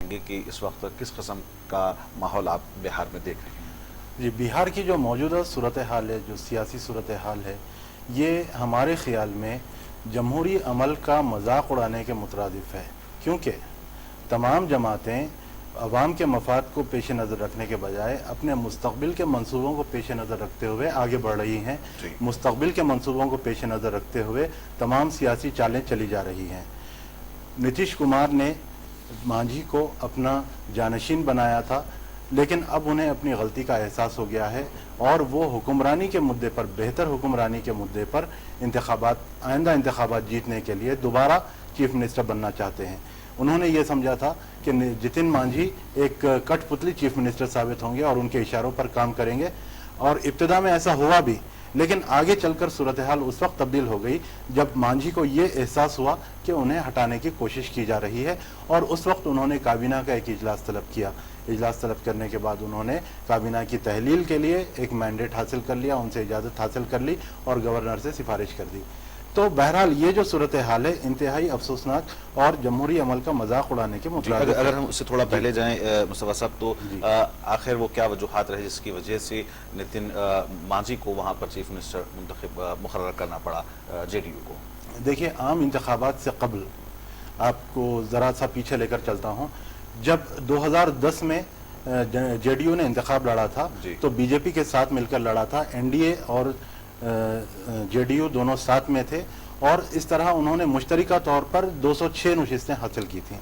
चाहेंगे कि इस वक्त किस किस्म का माहौल आप बिहार में देख रहे हैं? जी, बिहार की जो मौजूदा सूरत हाल है, जो सियासी सूरत हाल है, ये हमारे ख़्याल में जमहूरी अमल का मजाक उड़ाने के मुतरादिफ है। क्योंकि तमाम जमातें अवाम के मफाद को पेश नज़र रखने के बजाय अपने मुस्तकबिल के मंसूबों को पेश नज़र रखते हुए आगे बढ़ रही हैं। मुस्तकबिल के मंसूबों को पेश नज़र रखते हुए तमाम सियासी चालें चली जा रही हैं। नीतीश कुमार ने मांझी को अपना जानशीन बनाया था, लेकिन अब उन्हें अपनी गलती का एहसास हो गया है और वो हुक्मरानी के मुद्दे पर, बेहतर हुक्मरानी के मुद्दे पर आइंदा इंतखाबात जीतने के लिए दोबारा चीफ मिनिस्टर बनना चाहते हैं। उन्होंने ये समझा था कि जितिन मांझी एक कठपुतली चीफ मिनिस्टर साबित होंगे और उनके इशारों पर काम करेंगे, और इब्तिदा में ऐसा हुआ भी। लेकिन आगे चलकर सूरत हाल उस वक्त तब्दील हो गई जब मांझी को ये एहसास हुआ कि उन्हें हटाने की कोशिश की जा रही है, और उस वक्त उन्होंने काबीना का एक इजलास तलब किया। इजलास तलब करने के बाद उन्होंने काबीना की तहलील के लिए एक मैंडेट हासिल कर लिया, उनसे इजाज़त हासिल कर ली और गवर्नर से सिफारिश कर दी। तो बहरहाल ये जो सूरत हाल है इंतहाई अफसोसनाक और जमहूरी अमल का मजाक उड़ाने के मुताबिक। अगर हम उससे थोड़ा पहले जाएं मुस्तफा साहब, तो आखिर वो क्या वजूहात रहे जिसकी वजह से नितिन मांझी को वहाँ पर चीफ मिनिस्टर मुकर्रर करना पड़ा JDU को? देखिए, आम इंतखाबात से कबल आपको ज़रा सा पीछे लेकर चलता हूँ। जब 2010 में JDU ने इंतखाब लड़ा था तो बीजेपी के साथ मिलकर लड़ा था। NDA और JDU दोनों साथ में थे और इस तरह उन्होंने मुश्तरका तौर पर 206 नशिस्तें हासिल की थी।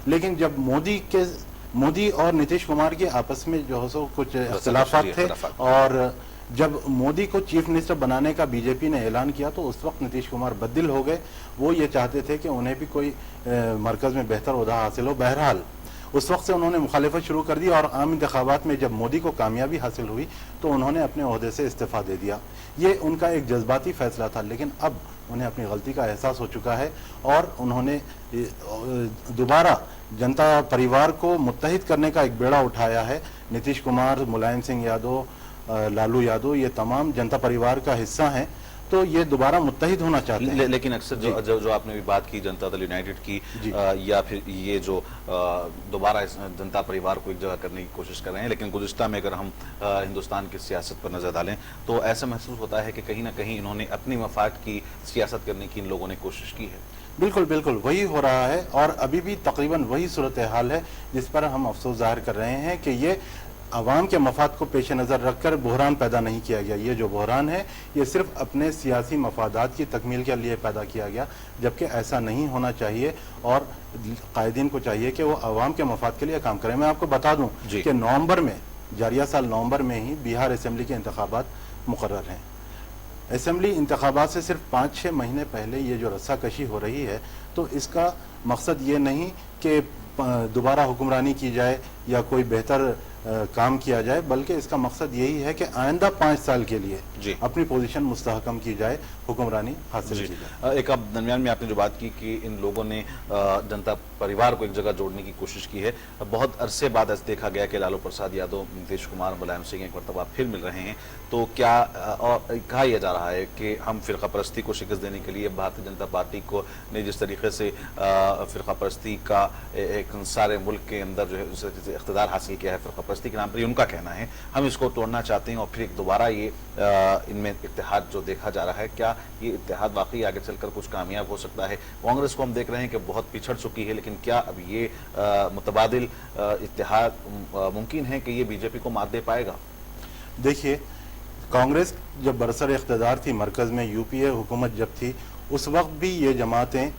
लेकिन जब मोदी और नीतीश कुमार के आपस में जो है सो कुछ इख्तिलाफात थे, और जब मोदी को चीफ मिनिस्टर बनाने का बीजेपी ने ऐलान किया तो उस वक्त नीतीश कुमार बददिल हो गए। वो ये चाहते थे कि उन्हें भी कोई मरकज़ में बेहतर ओहदा हासिल हो। बहरहाल उस वक्त से उन्होंने मुखालिफत शुरू कर दी और आम इंतखाबात में जब मोदी को कामयाबी हासिल हुई तो उन्होंने अपने ओहदे से इस्तीफ़ा दे दिया। ये उनका एक जज्बाती फैसला था, लेकिन अब उन्हें अपनी गलती का एहसास हो चुका है और उन्होंने दोबारा जनता परिवार को मुत्तहिद करने का एक बेड़ा उठाया है। नीतीश कुमार, मुलायम सिंह यादव, लालू यादव, ये तमाम जनता परिवार का हिस्सा हैं, तो ये दोबारा मुत्तहिद होना चाहते हैं। लेकिन अक्सर जो आपने भी बात की जनता दल यूनाइटेड की, या फिर ये जो दोबारा इस जनता परिवार को एक जगह करने की कोशिश कर रहे हैं, लेकिन गुज़िश्ता में अगर हम हिंदुस्तान की सियासत पर नजर डालें तो ऐसा महसूस होता है कि कहीं ना कहीं इन्होंने अपनी मफाद की सियासत करने की इन लोगों ने कोशिश की है। बिल्कुल बिल्कुल वही हो रहा है और अभी भी तकरीबन वही सूरत हाल है जिस पर हम अफसोस जाहिर कर रहे हैं कि ये अवाम के मफाद को पेश नज़र रखकर बहरान पैदा नहीं किया गया। ये जो बहरान है ये सिर्फ अपने सियासी मफादात की तकमील के लिए पैदा किया गया, जबकि ऐसा नहीं होना चाहिए और कायदीन को चाहिए कि वो अवाम के मफाद के लिए काम करें। मैं आपको बता दूं कि नवंबर में, जारिया साल नवंबर में ही बिहार असम्बली के इंतखाबात मुकर्रर हैं। असम्बली इंतखाबात से सिर्फ 5-6 महीने पहले ये जो रस्साकशी हो रही है, तो इसका मकसद ये नहीं कि दोबारा हुक्मरानी की जाए या कोई बेहतर काम किया जाए, बल्कि इसका मकसद यही है कि आइंदा 5 साल के लिए अपनी पोजीशन मुस्तहकम की जाए, हुक्मरानी हासिल की जाए। एक अब दरमियान में आपने जो बात की कि इन लोगों ने जनता परिवार को एक जगह जोड़ने की कोशिश की है। बहुत अरसे बाद ऐसा देखा गया कि लालू प्रसाद यादव, नीतीश कुमार, मुलायम सिंह एक मरतबा फिर मिल रहे हैं, तो क्या कहा यह जा रहा है कि हम फ़िरका परस्ती को शिकस्त देने के लिए भारतीय जनता पार्टी को ने जिस तरीके से फ़िरका परस्ती का एक सारे मुल्क के अंदर जो है इख्तिदार हासिल किया है फ़िरका परस्ती के नाम पर, उनका कहना है हम इसको तोड़ना चाहते हैं और फिर एक दोबारा ये इनमें इत्तेहाद जो देखा जा रहा है, क्या ये इत्तेहाद वाकई आगे चलकर कुछ कामयाब हो सकता है? कांग्रेस को हम देख रहे हैं कि बहुत पिछड़ चुकी है, लेकिन क्या अब ये मुतबादिल इत्तेहाद मुमकिन है कि ये बीजेपी को मात दे पाएगा? देखिए, कांग्रेस जब बरसर इख्तिदार थी, मरकज़ में UPA हुकूमत जब थी, उस वक्त भी ये जमातें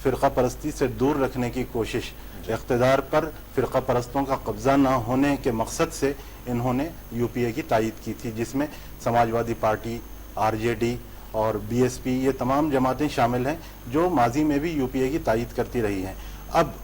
फ़िरका परस्ती से दूर रखने की कोशिश, इख्तिदार पर फ़िरका परस्तों का कब्ज़ा ना होने के मकसद से इन्होंने UPA की तायीद की थी, जिसमें समाजवादी पार्टी, RJD और BSP ये तमाम जमातें शामिल हैं जो माजी में भी UPA की तायीद करती रही हैं। अब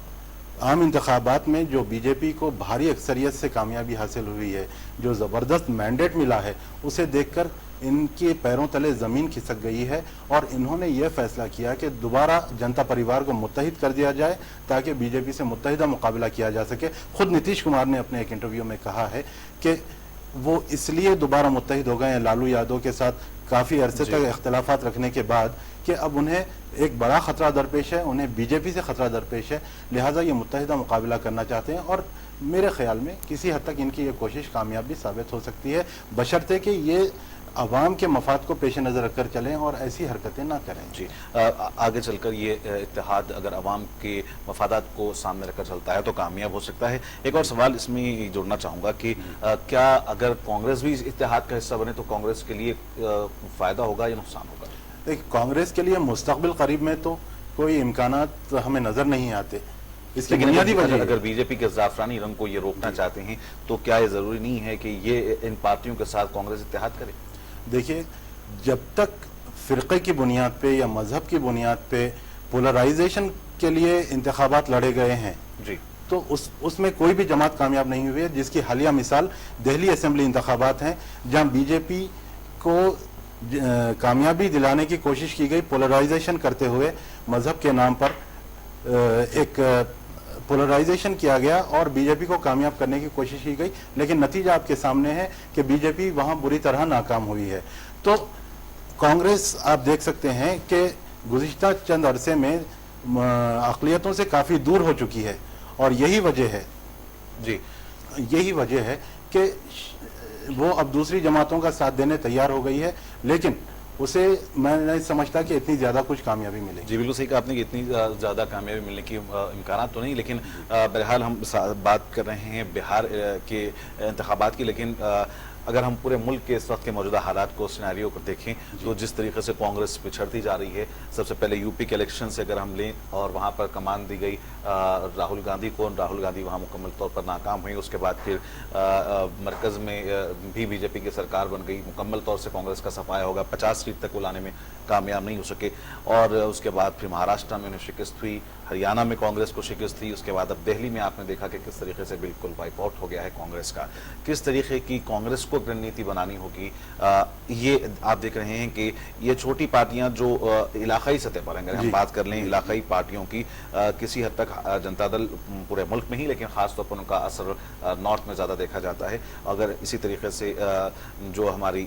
आम इंतखाबात में जो बीजेपी को भारी अक्सरियत से कामयाबी हासिल हुई है, जो ज़बरदस्त मैंडेट मिला है, उसे देखकर इनके पैरों तले ज़मीन खिसक गई है और इन्होंने ये फैसला किया कि दोबारा जनता परिवार को मुत्तहिद कर दिया जाए ताकि बीजेपी से मुत्तहिदा मुकाबला किया जा सके। खुद नीतीश कुमार ने अपने एक इंटरव्यू में कहा है कि वो इसलिए दोबारा मुत्तहिद हो गए हैं लालू यादव के साथ काफ़ी अरसे तक इख्तलाफात रखने के बाद कि अब उन्हें एक बड़ा ख़तरा दरपेश है, उन्हें बीजेपी से ख़तरा दरपेश है, लिहाजा ये मुत्तहिदा मुकाबला करना चाहते हैं। और मेरे ख्याल में किसी हद तक इनकी ये कोशिश कामयाब भी साबित हो सकती है, बशर्ते कि ये अवाम के मफाद को पेश नज़र रखकर चलें और ऐसी हरकतें ना करें। जी, आगे चलकर ये इत्तेहाद अगर अवाम के मफादात को सामने रखकर चलता है तो कामयाब हो सकता है। एक और सवाल इसमें जोड़ना चाहूँगा कि क्या अगर कांग्रेस भी इस इत्तेहाद का हिस्सा बने तो कांग्रेस के लिए फ़ायदा होगा या नुकसान होगा? देखिए, कांग्रेस के लिए मुस्तकबिल करीब में तो कोई इम्कानात हमें नज़र नहीं आते। इसकी लेकिन बुनियादी वजह अगर बीजेपी के ज़ाफ़रानी रंग को ये रोकना चाहते हैं तो क्या ये ज़रूरी नहीं है कि ये इन पार्टियों के साथ कांग्रेस इत्तेहाद करे? देखिए, जब तक फ़िरक़े की बुनियाद पे या मज़हब की बुनियाद पे पोलराइजेशन के लिए इंतखाबात लड़े गए हैं जी, तो उसमें कोई भी जमात कामयाब नहीं हुई है, जिसकी हालिया मिसाल दिल्ली असेंबली इंतखाबात हैं, जहां बीजेपी को कामयाबी दिलाने की कोशिश की गई पोलराइजेशन करते हुए। मज़हब के नाम पर एक पोलराइजेशन किया गया और बीजेपी को कामयाब करने की कोशिश की गई, लेकिन नतीजा आपके सामने है कि बीजेपी वहां बुरी तरह नाकाम हुई है। तो कांग्रेस आप देख सकते हैं कि गुज़िश्ता चंद अरसे में अक़लियतों से काफ़ी दूर हो चुकी है और यही वजह है कि वो अब दूसरी जमातों का साथ देने तैयार हो गई है, लेकिन उसे मैं नहीं समझता कि इतनी ज़्यादा कुछ कामयाबी मिलेगी। जी बिल्कुल सही कहा आपने कि इतनी ज़्यादा कामयाबी मिलने की इम्कान तो नहीं, लेकिन बहरहाल हम बात कर रहे हैं बिहार के इंतखाबात की। लेकिन अगर हम पूरे मुल्क के इस वक्त के मौजूदा हालात को, सिनेरियो को देखें तो जिस तरीके से कांग्रेस पिछड़ती जा रही है, सबसे पहले यूपी के इलेक्शन से अगर हम लें और वहाँ पर कमान दी गई राहुल गांधी को, राहुल गांधी वहाँ मुकम्मल तौर पर नाकाम हुई। उसके बाद फिर मरकज़ में भी बीजेपी की सरकार बन गई, मुकम्मल तौर से कांग्रेस का सफाया होगा, 50 सीट तक को लाने में कामयाब नहीं हो सके। और उसके बाद फिर महाराष्ट्र में उन्हें शिकस्त हुई, हरियाणा में कांग्रेस को शिकस्त हुई। उसके बाद अब दिल्ली में आपने देखा कि किस तरीके से बिल्कुल वाइप आउट हो गया है कांग्रेस का। किस तरीके की कांग्रेस को रणनीति बनानी होगी, ये आप देख रहे हैं कि ये छोटी पार्टियां जो इलाकाई सतह पर, अगर हम बात कर लें इलाकाई पार्टियों की, किसी हद तक जनता दल पूरे मुल्क में ही, लेकिन खासतौर पर उनका असर नॉर्थ में ज़्यादा देखा जाता है। अगर इसी तरीके से जो हमारी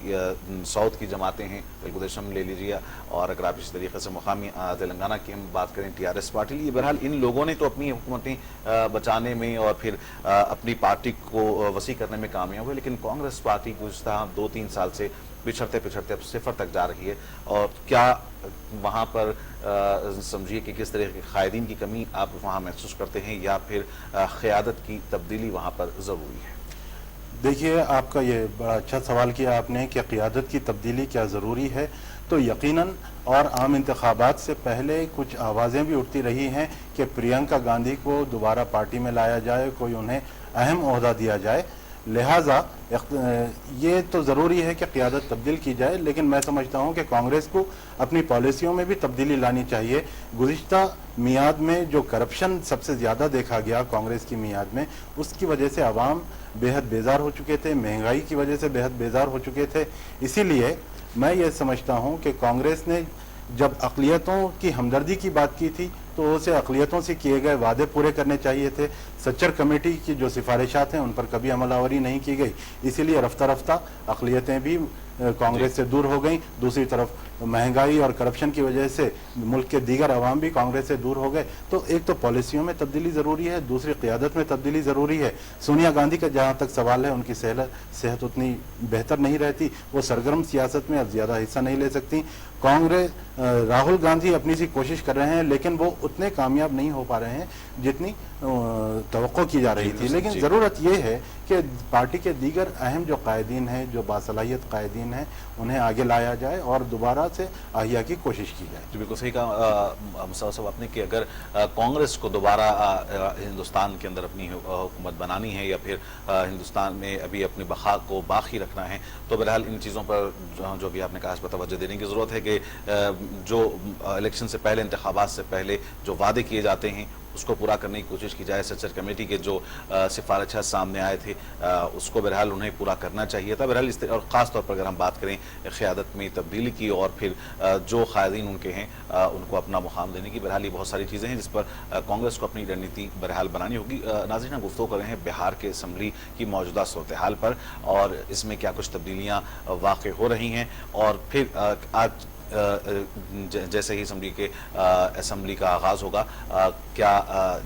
साउथ की जमातें हैं, तेलुगु देशम ले लीजिए, और अगर आप इसी तरीके से मुकामी तेलंगाना की हम बात करें TRS पार्टी, बहरहाल इन लोगों ने तो अपनी हुकूमतें बचाने में और फिर अपनी पार्टी को वसी करने में कामयाब हुए, लेकिन कांग्रेस पार्टी गुज़िश्ता 2-3 साल से पिछड़ते पिछड़ते अब सिफर तक जा रही है। और क्या वहाँ पर समझिए कि किस तरह के कायदीन की कमी आप वहाँ महसूस करते हैं, या फिर क़यादत की तब्दीली वहाँ पर ज़रूरी है? देखिए, आपका ये बड़ा अच्छा सवाल किया आपने कि क़यादत की तब्दीली क्या ज़रूरी है। तो यकीनन और आम इंतखाबात से पहले कुछ आवाज़ें भी उठती रही हैं कि प्रियंका गांधी को दोबारा पार्टी में लाया जाए, कोई उन्हें अहम ओहदा दिया जाए। लिहाजा ये तो ज़रूरी है कि क़यादत तब्दील की जाए, लेकिन मैं समझता हूँ कि कांग्रेस को अपनी पॉलिसियों में भी तब्दीली लानी चाहिए। गुज़िश्ता मियाद में जो करप्शन सबसे ज़्यादा देखा गया कांग्रेस की मियाद में, उसकी वजह से अवाम बेहद बेजार हो चुके थे, महंगाई की वजह से बेहद बेजार हो चुके थे। इसीलिए मैं ये समझता हूँ कि कांग्रेस ने जब अक़लियतों की हमदर्दी की बात की थी तो उसे अक़लियतों से किए गए वादे पूरे करने चाहिए थे। सच्चर कमेटी की जो सिफारिशात हैं उन पर कभी अमलावरी नहीं की गई, इसीलिए रफ्ता रफ्ता अक़लियतें भी कांग्रेस से दूर हो गई। दूसरी तरफ महंगाई और करप्शन की वजह से मुल्क के दीगर अवाम भी कांग्रेस से दूर हो गए। तो एक तो पॉलिसियों में तब्दीली ज़रूरी है, दूसरी क़यादत में तब्दीली ज़रूरी है। सोनिया गांधी का जहाँ तक सवाल है, उनकी सेहत उतनी बेहतर नहीं रहती, वो सरगर्म सियासत में अब ज़्यादा हिस्सा नहीं ले सकती। कांग्रेस राहुल गांधी अपनी सी कोशिश कर रहे हैं, लेकिन वो उतने कामयाब नहीं हो पा रहे हैं जितनी तवक्को की जा रही थी। लेकिन ज़रूरत यह है कि पार्टी के दीगर अहम जो कायदीन हैं, जो बासलाहियत कायदीन हैं, उन्हें आगे लाया जाए और दोबारा से अहिया की कोशिश की जाए। तो बिल्कुल सही कहा साहब आपने कि अगर कांग्रेस को दोबारा हिंदुस्तान के अंदर अपनी हुकूमत बनानी है या फिर हिंदुस्तान में अभी अपनी बखा को बाकी रखना है, तो बहरहाल इन चीज़ों पर जो भी आपने कहा इस पर तवज्जो देने की ज़रूरत है कि जो इलेक्शन से पहले, इंतखाबात से पहले जो वादे किए जाते हैं उसको पूरा करने की कोशिश की जाए। सचर कमेटी के जो सिफारिशा सामने आए थे उसको बहरहाल उन्हें पूरा करना चाहिए था। बहरहाल और ख़ास तौर पर अगर हम बात करें क़यादत में तब्दीली की और फिर जो कायदीन उनके हैं उनको अपना मुकाम देने की, बहरहाल ये बहुत सारी चीज़ें हैं जिस पर कांग्रेस को अपनी रणनीति बहरहाल बनानी होगी। नाज़रीन, हम गुफ्तगू कर रहे हैं बिहार के असम्बली की मौजूदा सूरत हाल पर और इसमें क्या कुछ तब्दीलियाँ वाक़ हो रही हैं और फिर आज जैसे ही असम्बली का आगाज़ होगा क्या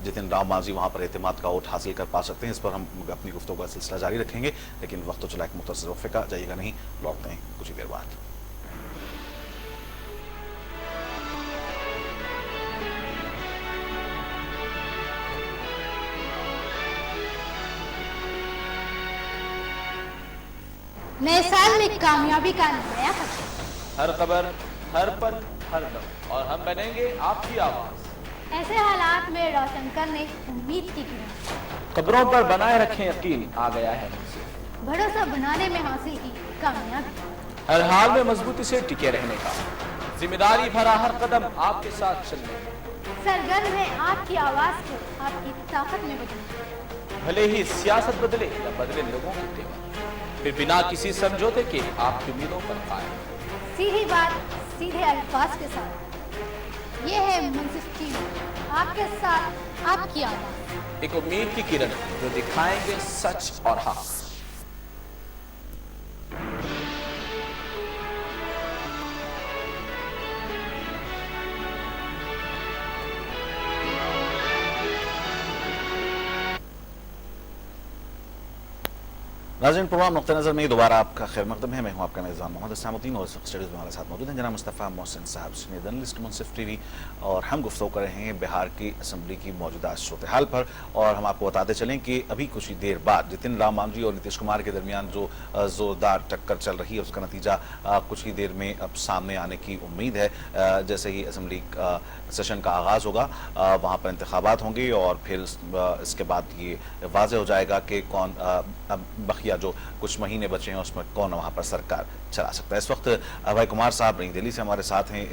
जितिन राम मांझी वहाँ पर एतमाद का वोट हासिल कर पा सकते हैं, इस पर हम अपनी गुफ्तगू का सिलसिला जारी रखेंगे। लेकिन वक्त तो चला एक मुख्तसर वक्फे का, जाइएगा नहीं, लौटते हैं कुछ ही देर बाद। नए साल में कामयाबी का नया हर खबर, हर पल, हर दम, और हम बनेंगे आपकी आवाज। ऐसे हालात में रोशन करने उम्मीद की किरण, खबरों पर बनाए रखें यकीन, आ गया है मुझसे भरोसा बनाने में हासिल की कामयाबी, हर हाल में मजबूती से टिके रहने का, जिम्मेदारी भरा हर कदम आपके साथ चलने का, सरगर्म है आपकी आवाज को आपकी ताकत में बदलने। भले ही सियासत बदले या बदले लोगों के तेवर, फिर बिना किसी समझौते के आपकी उम्मीदों पर कायम, सीधी बात सीधे अल्फाज के साथ, ये है मुंसिफ की आपके साथ आपकी आवाज, एक उम्मीद की किरण जो दिखाएंगे सच और हक। नाज़रीन, प्रोग्राम नुक्ता नज़र में दोबारा आपका खैर मकदम है। मैं हूं आपका मेज़बान मोहम्मद इस्लामुद्दीन और इस वक्त स्टूडियो में हमारे साथ मौजूद हैं जनाब मुस्तफ़ा मोहसिन साहब, सीनियर जर्नलिस्ट मुंसिफ टीवी, और हम गुफ्तगू कर रहे हैं बिहार की असम्बली की मौजूदा सूरत हाल पर। और हम आपको बताते चलें कि अभी कुछ ही देर बाद जितिन राम मांझी और नीतीश कुमार के दरमियान जो ज़ोरदार टक्कर चल रही है उसका नतीजा कुछ ही देर में अब सामने आने की उम्मीद है। जैसे ही असम्बली सेशन का आगाज़ होगा वहाँ पर इंतखाबात होंगे और फिर इसके बाद ये वाज़ेह हो जाएगा कि कौन बकिया जो कुछ महीने बचे हैं उसमें कौन वहाँ पर सरकार चला सकता है। इस वक्त अभय कुमार साहब नई दिल्ली से हमारे साथ हैं,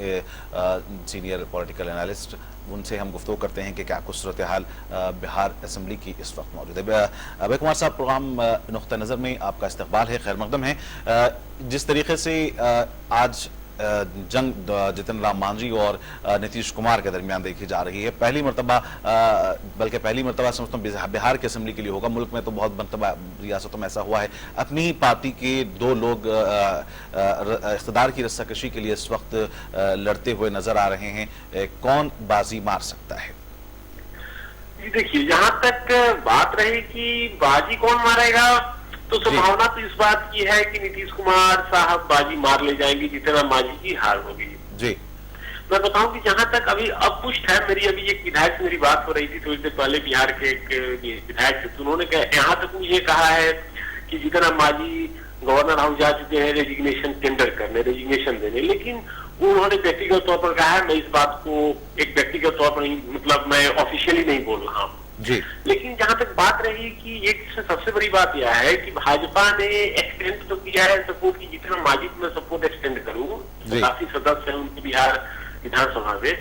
सीनियर पॉलिटिकल एनालिस्ट। उनसे हम गुफ्तगू करते हैं कि क्या कुछ सूरत हाल बिहार असम्बली की इस वक्त मौजूद है। अभय कुमार साहब, प्रोग्राम नुक्ता नज़र में आपका इस्तकबाल है, खैर मकदम है। जिस तरीके से आज जंग जितिन राम मांझी और नीतीश कुमार के दरमियान देखी जा रही है, पहली मरतबा बल्कि पहली मरतबा समझता हूँ बिहार की असम्बली के लिए होगा। मुल्क में तो बहुत मरतबा रियासतों में ऐसा हुआ है। अपनी ही पार्टी के दो लोग इख्तिदार की रस्साकशी के लिए इस वक्त लड़ते हुए नजर आ रहे हैं, कौन बाजी मार सकता है? जी देखिए, जहाँ तक बात रही कि बाजी कौन मारेगा, तो संभावना तो इस बात की है कि नीतीश कुमार साहब बाजी मार ले जाएंगे, जितिन राम मांझी की हार होगी। जी, मैं बताऊं कि जहां तक अभी अब पुष्ट है, मेरी अभी एक विधायक से मेरी बात हो रही थी थोड़ी देर पहले, बिहार के एक विधायक से, तो उन्होंने यहाँ तक मुझे कहा है कि जितिन राम मांझी गवर्नर हाउस जा चुके हैं रेजिग्नेशन टेंडर करने, रेजिग्नेशन देने, लेकिन उन्होंने व्यक्तिगत तौर पर कहा है, मैं इस बात को एक व्यक्तिगत तौर पर मतलब मैं ऑफिशियली नहीं बोल रहा हूँ जी। लेकिन जहां तक बात रही कि एक सबसे बड़ी बात यह है कि भाजपा ने एक्सटेंड तो किया है सपोर्ट की, जितना मांझी को मैं सपोर्ट एक्सटेंड करूं, काफी सदस्य हैं उनके बिहार विधानसभा में,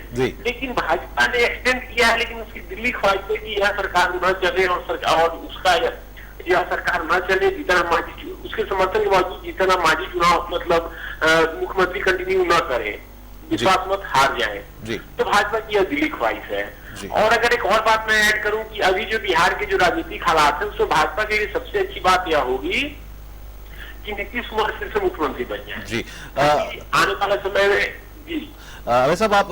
लेकिन भाजपा ने एक्सटेंड किया है, लेकिन उसकी दिल्ली ख्वाहिश है कि यह सरकार न चले और उसका यह सरकार न चले, जितना मांझी उसके समर्थन के बावजूद जितना मांझी चुनाव मतलब मुख्यमंत्री कंटिन्यू न करे, विश्वास मत हार जाए, तो भाजपा की यह दिल्ली ख्वाहिश है। और अगर एक और बात मैं ऐड करूं कि अभी जो बिहार के जो राजनीतिक हालात है उसमें भाजपा के लिए सबसे अच्छी बात यह होगी कि नीतीश कुमार फिर से मुख्यमंत्री बन जाए जी। आने वाला समय में जी वैसे आप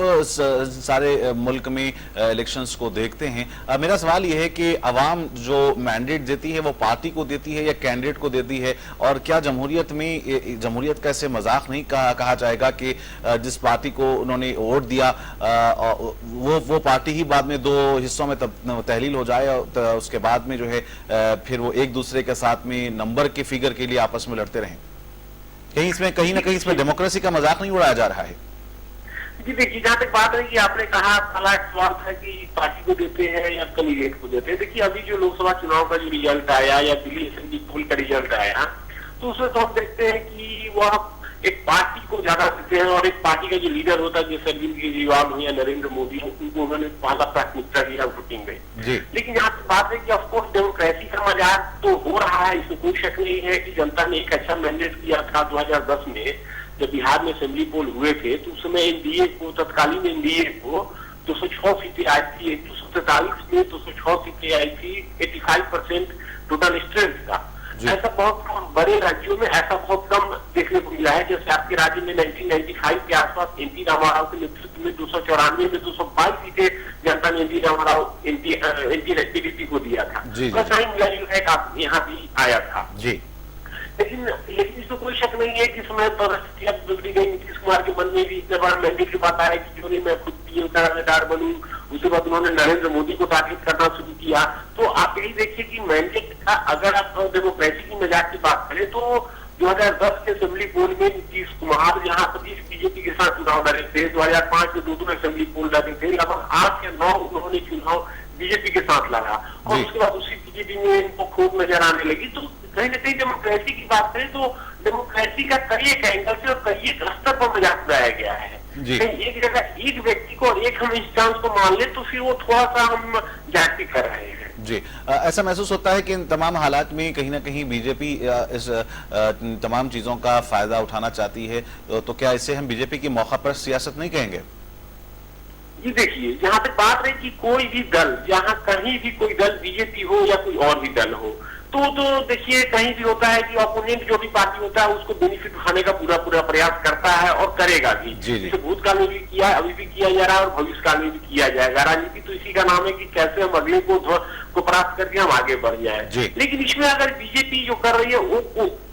सारे मुल्क में इलेक्शंस को देखते हैं, मेरा सवाल यह है कि अवाम जो मैंडेट देती है वो पार्टी को देती है या कैंडिडेट को देती है, और क्या जमहूरियत में जमहूरियत का ऐसे मजाक नहीं कहा जाएगा कि जिस पार्टी को उन्होंने वोट दिया वो पार्टी ही बाद में दो हिस्सों में तहलील हो जाए और उसके बाद में जो है फिर वो एक दूसरे के साथ में नंबर के फिगर के लिए आपस में लड़ते रहें? कहीं ना कहीं इसमें डेमोक्रेसी का मजाक नहीं उड़ाया जा रहा है? जी देखिए, जहाँ तक बात रही कि आपने कहा पहला सवाल था कि पार्टी को देते हैं या कैंडिडेट को देते हैं। देखिए, अभी जो लोकसभा चुनाव का जो रिजल्ट आया या दिल्ली असेंबली पोल का रिजल्ट आया, तो उसमें तो हम देखते हैं कि वह एक पार्टी को ज्यादा देते हैं और एक पार्टी का जो लीडर होता है जैसे अरविंद केजरीवाल हो या नरेंद्र मोदी हो, उनको उन्होंने पहला प्राथमिकता दिया वोटिंग में। लेकिन यहाँ पे बात है कि ऑफकोर्स डेमोक्रेसी का मजाक तो हो रहा है, इसमें कोई शक नहीं है कि जनता ने एक अच्छा मैंडेट किया था 2010 में जब बिहार में असेंबली पोल हुए थे, तो उस समय एनडीए को, तत्कालीन एनडीए को 206 सीटें आई थी, 143 में 206 सीटें आई थी, 85% टोटल स्ट्रेंथ का। ऐसा बहुत कम बड़े राज्यों में ऐसा बहुत कम देखने को मिला है। जैसे आपके राज्य में 1995 के आसपास एनटी रामाराव के नेतृत्व में 294 में 222 सीटें जनता ने एनटी रामाराव एनटी टीडीपी को दिया था। वैसा ही मिला जुला एक यहाँ भी आया था जी। लेकिन इसमें कोई शक नहीं है कि समय परिस्थितियां बिगड़ी गई। नीतीश कुमार के मन में भी इतने बड़ा मैंडेट की बात आया कि जो नहीं मैं खुद पीएम का दावेदार बनूं। उसके बाद उन्होंने नरेंद्र मोदी को टारगेट करना शुरू किया। तो आप यही देखिए कि मैंडेट का, अगर आप डेमोक्रेसी की मजाक की बात करें तो 2010 के असेंबली पोल में नीतीश कुमार जहां पर बीजेपी के साथ चुनाव लड़े थे, 2005 में 2 असेंबली पोल लड़े थे, लगभग 8 या 9 उन्होंने चुनाव बीजेपी के साथ लड़ा और उसके बाद उसी बीजेपी में इनको खोट नजर आने लगी। तो कहीं ना कहीं डेमोक्रेसी की बात करें तो डेमोक्रेसी का कई एक एंगल से और कई एक स्तर पर मजाक उड़ाया गया है। कहीं एक जगह एक व्यक्ति को और एक हम इंस्टांस को मान ले तो फिर वो थोड़ा सा हम जाति कर रहे हैं जी। ऐसा महसूस होता है कि इन तमाम हालात में कहीं ना कहीं बीजेपी इस तमाम चीजों का फायदा उठाना चाहती है, तो क्या इसे हम बीजेपी की मौका पर सियासत नहीं कहेंगे? जी देखिए, जहाँ तक बात रही कि कोई भी दल, जहाँ कहीं भी कोई दल बीजेपी हो या कोई और भी दल हो, तो देखिए कहीं भी होता है कि ओपोनेंट जो भी पार्टी होता है उसको बेनिफिट उठाने का पूरा प्रयास करता है और करेगा भी। जैसे भूतकाल में भी किया, अभी भी किया जा रहा है और भविष्य काल में भी किया जाएगा। राजनीति तो इसी का नाम है कि कैसे हम अगले को प्राप्त करके हम आगे बढ़ जाए। लेकिन इसमें अगर बीजेपी जो कर रही है वो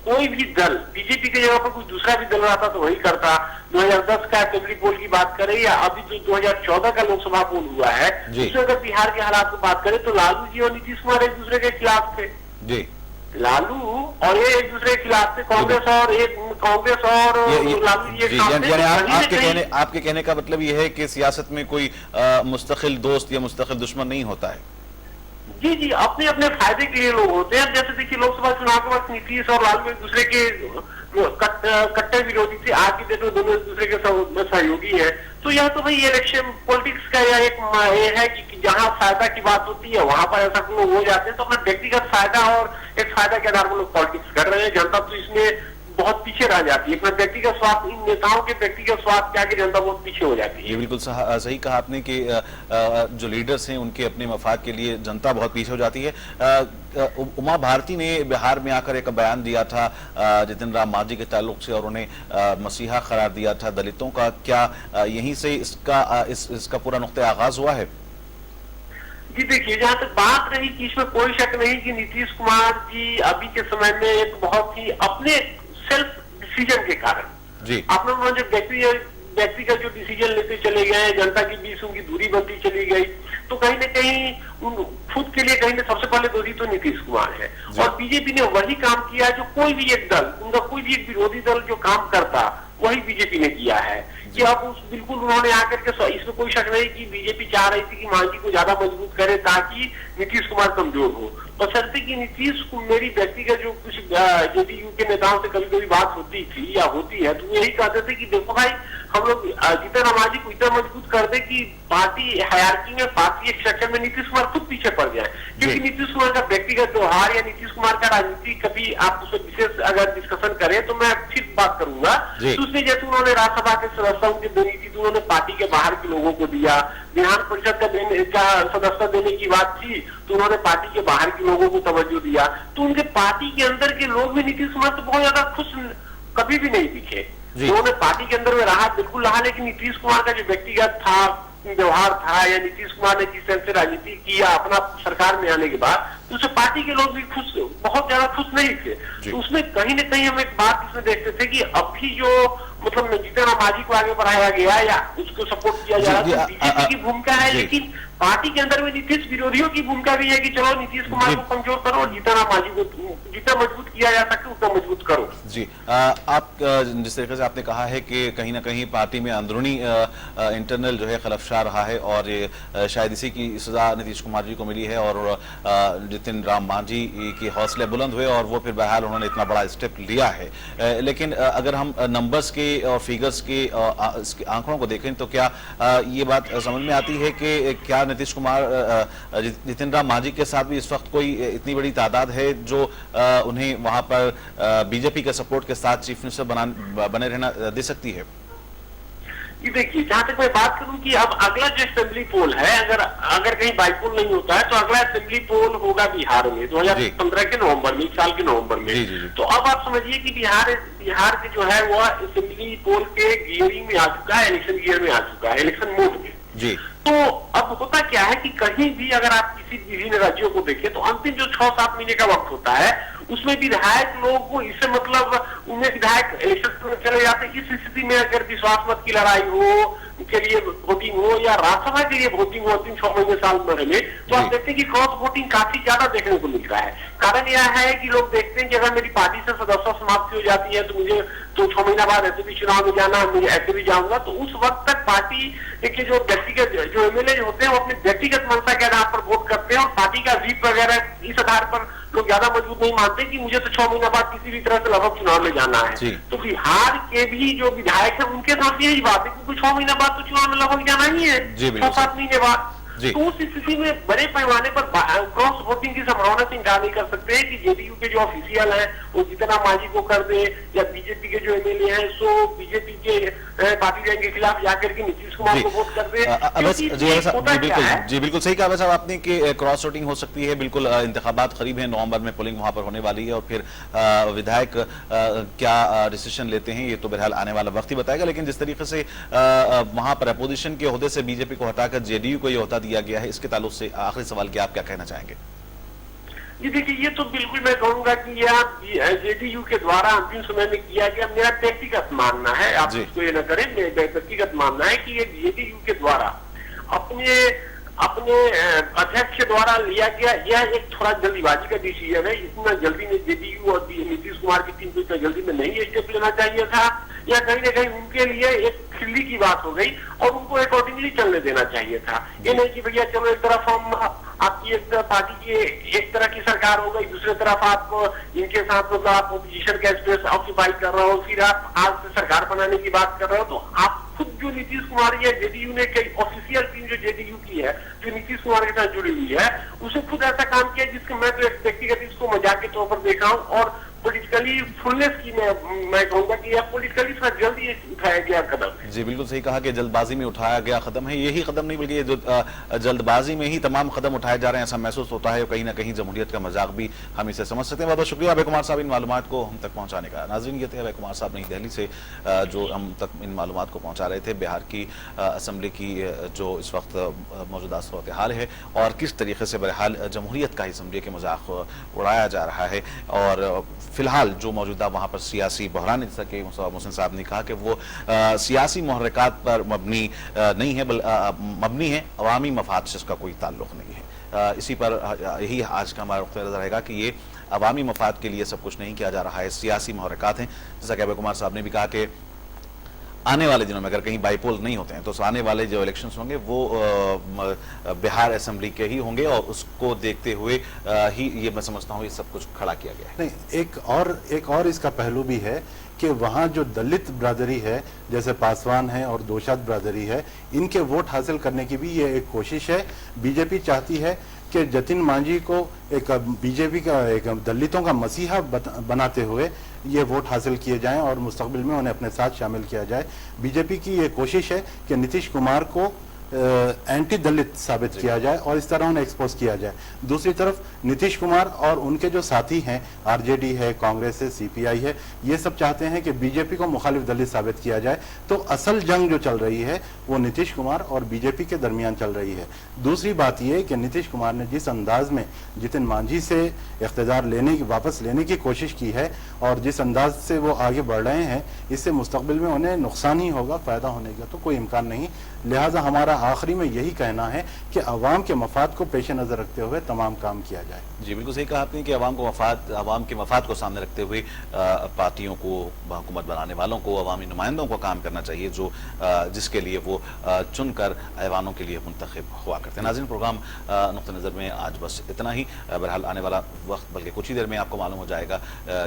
कोई भी दल बीजेपी की जगह पर कोई दूसरा भी दल रहता तो वही करता। 2010 का असेंबली पोल की बात करें या अभी जो 2014 का लोकसभा पोल हुआ है, उसमें अगर बिहार के हालात की बात करें तो लालू जी और नीतीश कुमार एक दूसरे के खिलाफ थे जी। लालू और ये एक दूसरे के खिलाफ थे, कांग्रेस और लालू जी। आपके कहने का मतलब ये है कि सियासत में कोई मुस्तकिल दोस्त या मुस्तकिल दुश्मन नहीं होता है? जी जी, अपने अपने फायदे के लिए लोग होते हैं। जैसे देखिए लोकसभा चुनाव के वक्त नीतीश और लालू एक दूसरे के कट्टर विरोधी थे, आज की डेट में दोनों एक दूसरे के सहयोगी है। तो यह तो भाई इलेक्शन पॉलिटिक्स का यह एक ये है कि जहाँ फायदा की बात होती है वहां पर ऐसा लोग हो जाते हैं। तो अपना व्यक्तिगत फायदा और एक फायदा के आधार पर लोग पॉलिटिक्स कर रहे हैं। जनता तो इसमें बहुत पीछे रह जाती है। अपना व्यक्तिगत स्वार्थ, इन नेताओं के व्यक्तिगत स्वार्थ के आगे जनता बहुत पीछे हो जाती है। ये बिल्कुल सही कहा आपने कि जो लीडर्स हैं उनके अपने मफाद के लिए जनता बहुत पीछे हो जाती है। उमा भारती ने बिहार में आकर एक बयान दिया था जितिन राम मांझी के ताल्लुक से और उन्हें मसीहा करार दिया था दलितों का। क्या यहीं से इसका पूरा नुक्ता आगाज हुआ है? जी देखिए, जहाँ तक बात रही कि इसमें कोई शक नहीं कि नीतीश कुमार जी अभी के समय में एक बहुत ही अपने सेल्फ डिसीजन के कारण जी अपना जो व्यक्तिगत जो डिसीजन लेते चले गए, जनता के बीच उनकी दूरी बनती चली गई। तो कहीं न कहीं खुद के लिए कहीं सबसे पहले दोषी तो नीतीश कुमार है और बीजेपी ने वही काम किया जो कोई भी एक दल, उनका कोई भी एक विरोधी दल जो काम करता वही बीजेपी ने किया है कि अब बिल्कुल उन्होंने आकर के, इसमें कोई शक नहीं कि बीजेपी चाह रही थी कि मांझी को ज्यादा मजबूत करे ताकि नीतीश कुमार कमजोर हो। बशर्ते कि नीतीश को मेरी व्यक्तिगत जो कुछ जेडीयू के नेताओं से कभी कभी बात होती थी या होती है तो यही कहते थे कि देखो भाई हम लोग जितना मांझी को इतना मजबूत कर दे कि पार्टी हायरार्की में, पार्टी स्ट्रक्चर में नीतीश कुमार खुद पीछे पड़ जाए। क्योंकि नीतीश कुमार का व्यक्तिगत व्यवहार या नीतीश कुमार का राजनीति कभी आप उसमें विशेष अगर डिस्कशन करें तो मैं फिर बात करूंगा। तो उसने जैसे उन्होंने राज्यसभा के सदस्यों की देनी थी तो उन्होंने पार्टी के बाहर के लोगों को दिया। विधान परिषद का सदस्य देने की बात थी तो उन्होंने पार्टी के बाहर के लोगों को तवज्जो दिया। तो उनके पार्टी के अंदर के लोग भी नीतीश कुमार से बहुत ज्यादा खुश कभी भी नहीं दिखे। उन्होंने पार्टी के अंदर में रहा, बिल्कुल रहा, लेकिन नीतीश कुमार का जो व्यक्तिगत था व्यवहार था या नीतीश कुमार ने जिस तरह से राजनीति किया अपना सरकार में आने के बाद, तो उसे पार्टी के लोग भी बहुत ज्यादा खुश नहीं थे। तो उसमें कहीं न कहीं हम एक बात इसमें देखते थे कि अभी जो मतलब जितना मांझी को आगे बढ़ाया गया या उसको सपोर्ट किया जा रहा है बीजेपी की भूमिका है, लेकिन पार्टी के अंदर में नीतीश विरोधियों की भूमिका भी है कि चलो नीतीश कुमार को कमजोर करो और जितना मांझी को जितना मजबूत किया जा सके उतना मजबूत करो। जी आप जिस तरीके से आपने कहा है कि कहीं ना कहीं पार्टी में अंदरूनी इंटरनल जो है खलफशार रहा है और शायद इसी की सजा नीतीश कुमार जी को मिली है और जितिन राम मांझी के हौसले बुलंद हुए और वो फिर बहरहाल उन्होंने इतना बड़ा स्टेप लिया है। लेकिन अगर हम नंबर्स के और फिगर्स के आंकड़ों को देखें तो क्या ये बात समझ में आती है कि क्या नीतीश कुमार जितिन राम मांझी के साथ भी इस वक्त कोई इतनी बड़ी तादाद है जो उन्हें वहां पर बीजेपी के सपोर्ट के साथ चीफ मिनिस्टर बने रहना दे सकती है? ये देखिए, जहां तक मैं बात करूं कि अब अगला जो असेंबली पोल है, अगर कहीं बाईपोल नहीं होता है तो अगला असेंबली पोल होगा बिहार में 2015 के नवंबर में, इस साल के नवंबर में। जी, जी, जी। तो अब आप समझिए कि बिहार के जो है वो असेंबली पोल के गियरिंग में आ चुका है, इलेक्शन गियर में आ चुका है, इलेक्शन मोड में। जी। तो अब होता क्या है कि कहीं भी अगर आप किसी विभिन्न राज्यों को देखें तो अंतिम जो 6-7 महीने का वक्त होता है उसमें विधायक लोगों को इससे मतलब उनमें विधायक इलेक्शन में चले जाते हैं। इस स्थिति में अगर विश्वास मत की लड़ाई हो के लिए वोटिंग हो या राज्यसभा के लिए वोटिंग हो 3-6 महीने साल भर में, तो आप देखते हैं कि क्रॉस वोटिंग काफी ज्यादा देखने को मिलता है। कारण यह है कि लोग देखते हैं कि अगर मेरी पार्टी से सदस्यता समाप्ति हो जाती है तो मुझे तो 6 महीना बाद ऐसे भी चुनाव में जाना, मुझे ऐसे भी जाऊंगा, तो उस वक्त तक पार्टी के जो व्यक्तिगत जो एमएलए होते हैं वो अपने व्यक्तिगत मंशा के आधार पर वोट करते हैं और पार्टी का जीत वगैरह इस आधार पर लोग ज्यादा मजबूत नहीं मानते कि मुझे तो 6 महीना बाद किसी भी तरह से लगभग चुनाव में जाना है। तो बिहार के भी जो विधायक है उनके साथ यही बात है, क्योंकि 6 महीना बाद तो चुनाव में लगभग जाना ही है, 6-7 महीने बाद। तो उस स्थिति में बड़े पैमाने पर क्रॉस वोटिंग की संभावना से इनकार नहीं कर सकते कि जेडीयू के जो ऑफिशियल हैं वो जितिन राम मांझी को कर दे या बीजेपी के जो एमएलए हैं सो बीजेपी के पार्टी रैंक के खिलाफ जाकर के नीतीश कुमार को वोट कर दे। जी बिल्कुल सही कहा वैसे आपने कि क्रॉस वोटिंग हो सकती है। बिल्कुल इंतखाबात करीब है, नवंबर में पोलिंग वहां पर होने वाली है और फिर विधायक क्या डिसीजन लेते हैं ये तो बहरहाल आने वाला वक्त ही बताएगा। लेकिन जिस तरीके से वहां पर अपोजिशन के ओहदे से बीजेपी को हटाकर जेडीयू को ये ओहदा दिया गया है, इसके ताल्लुक से आखिरी सवाल कि आप क्या कहना चाहेंगे? ये देखिए, ये तो बिल्कुल मैं कहूंगा कि यह जेडीयू के द्वारा अंतिम समय में किया गया, मेरा व्यक्तिगत मानना है, आप इसको ये न करें, मेरा व्यक्तिगत मानना है कि ये जेडीयू के द्वारा अपने अध्यक्ष के द्वारा लिया गया यह एक थोड़ा जल्दीबाजी का डिसीजन है। इतना जल्दी में जेडीयू और नीतीश कुमार की टीम को इतना जल्दी में नहीं स्टेप लेना चाहिए था, या कहीं ना कहीं उनके लिए एक खिल्ली की बात हो गई और उनको अकॉर्डिंगली चलने देना चाहिए था। ये नहीं कि भैया चलो एक तरफ हम आपकी एक तरफ पार्टी की एक तरह की सरकार हो गई, दूसरी तरफ आप इनके साथ मतलब आप ओपोजिशन का स्पेस ऑक्यूपाई कर रहे हो, फिर आप आज से सरकार बनाने की बात कर रहे हो। तो आप खुद जो नीतीश कुमार या जेडीयू ने कई ऑफिशियल टीम जो जेडीयू की है जो नीतीश कुमार के साथ जुड़ी हुई है उसे खुद ऐसा काम किया जिसके मैं तो व्यक्तिगत इसको मजाक के तौर पर देख रहा हूँ और पॉलिटिकली फुलनेस की मैं कहूंगा कि यह पॉलिटिकली थोड़ा जल्दी उठाया गया कदम। जी बिल्कुल सही कहा कि जल्दबाजी में उठाया गया कदम है। यही कदम नहीं बल्कि ये जो जल्दबाजी में ही तमाम कदम उठाए जा रहे हैं ऐसा महसूस होता है। कहीं ना कहीं जमहूरियत का मजाक भी हम इसे समझ सकते हैं। बहुत बहुत शुक्रिया अभय कुमार साहब इन मालूमात को हम तक पहुंचाने का। नाज़रीन ये थे अभय कुमार साहब नई दिल्ली से जो हम तक इन मालूमात को पहुंचा रहे थे बिहार की असम्बली की जो इस वक्त मौजूदा सूरत हाल है और किस तरीके से बहरहाल जमहूरियत का असम्बली के मजाक उड़ाया जा रहा है। और फिलहाल जो मौजूदा वहां पर सियासी बहरान, जैसा कि मोहसिन साहब ने कहा कि वो सियासी मुहर्रिकात पर मबनी नहीं है, मबनी है अवामी मफाद से इसका कोई ताल्लुक नहीं है। इसी पर यही आज का हमारा नुक्ता नज़र रहेगा कि ये अवामी मफाद के लिए सब कुछ नहीं किया जा रहा है, सियासी मुहर्रिकात हैं। जैसा कि अभय कुमार साहब ने भी कहा कि आने वाले दिनों में अगर कहीं बाईपोल नहीं होते हैं तो आने वाले जो इलेक्शंस होंगे वो बिहार असेंबली के ही होंगे और उसको देखते हुए ही ये मैं समझता हूँ ये सब कुछ खड़ा किया गया है। नहीं, एक और इसका पहलू भी है कि वहाँ जो दलित बरादरी है जैसे पासवान है और दोशात बरादरी है, इनके वोट हासिल करने की भी ये एक कोशिश है। बीजेपी चाहती है कि जितिन मांझी को एक बीजेपी का एक दलितों का मसीहा बनाते हुए ये वोट हासिल किए जाएं और मुस्तकबिल में उन्हें अपने साथ शामिल किया जाए। बीजेपी की ये कोशिश है कि नीतीश कुमार को एंटी दलित साबित किया जाए और इस तरह उन्हें एक्सपोज किया जाए। दूसरी तरफ नीतीश कुमार और उनके जो साथी हैं, आरजेडी है, कांग्रेस है, सीपीआई है, ये सब चाहते हैं कि बीजेपी को मुखालिफ दलित साबित किया जाए। तो असल जंग जो चल रही है वो नीतीश कुमार और बीजेपी के दरमियान चल रही है। दूसरी बात यह कि नीतीश कुमार ने जिस अंदाज में जितिन मांझी से इख्तिदार वापस लेने की कोशिश की है और जिस अंदाज से वो आगे बढ़ रहे हैं, इससे मुस्तकबिल में उन्हें नुकसान ही होगा, फायदा होने का तो कोई इम्कान नहीं। लिहाजा हमारा आखिरी में यही कहना है कि अवाम के मफाद को पेश नज़र रखते हुए तमाम काम किया जाए। जी बिल्कुल सही कहा आपने कि अवाम के मफाद को सामने रखते हुए पार्टियों को, हुकूमत बनाने वालों को, अवामी नुमाइंदों को काम करना चाहिए जो जिसके लिए वो चुनकर ऐवानों के लिए मुंतखब हुआ करते हैं। नाज़रीन, प्रोग्राम नुक्ते नज़र में आज बस इतना ही। बहरहाल आने वाला वक्त, बल्कि कुछ ही देर में आपको मालूम हो जाएगा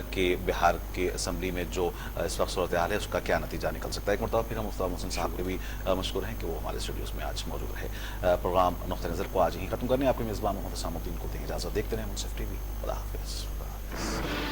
कि बिहार के असम्बली में जो इस वक्त सूरत हाल है उसका क्या नतीजा निकल सकता है। एक मरतबा फिर हम मुफ्तार मोहसिन साहब के भी मशकूर हैं कि वो हमारे स्टूडियोज़ में आज मौजूद रहे। प्रोग्राम नुक्ते नज़र को आज ही खत्म करने आपके मेज़बान मोहम्मद सामुद्दीन को दें इजाज़त। देखते रहें मुंसिफ टीवी। खुदा हाफिज़।